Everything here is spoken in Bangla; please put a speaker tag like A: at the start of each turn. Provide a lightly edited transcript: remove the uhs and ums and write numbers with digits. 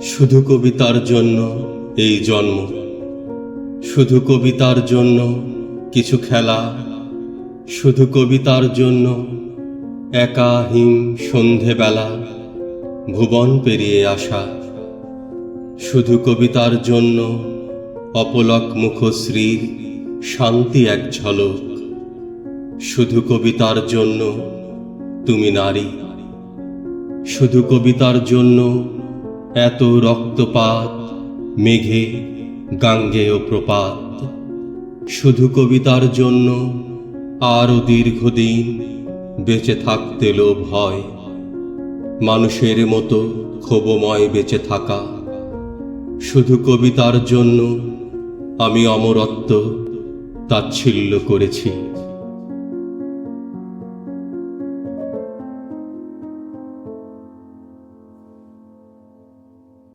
A: শুধু কবিতার জন্য এই জন্ম, শুধু কবিতার জন্য কিছু খেলা, শুধু কবিতার জন্য একাহীন সন্ধেবেলা ভুবন পেরিয়ে আসা, শুধু কবিতার জন্য অপলক মুখশ্রীর শান্তি এক ঝলক, শুধু কবিতার জন্য তুমি নারী, শুধু কবিতার জন্য এত রক্তপাত মেঘে গাঙ্গেয় প্রপাত, শুধু কবিতার জন্য আরও দীর্ঘদিন বেঁচে থাকতে লোভ হয়, মানুষের মতো ক্ষোভময় বেঁচে থাকা, শুধু কবিতার জন্য আমি অমরত্ব তাচ্ছিল্য করেছি।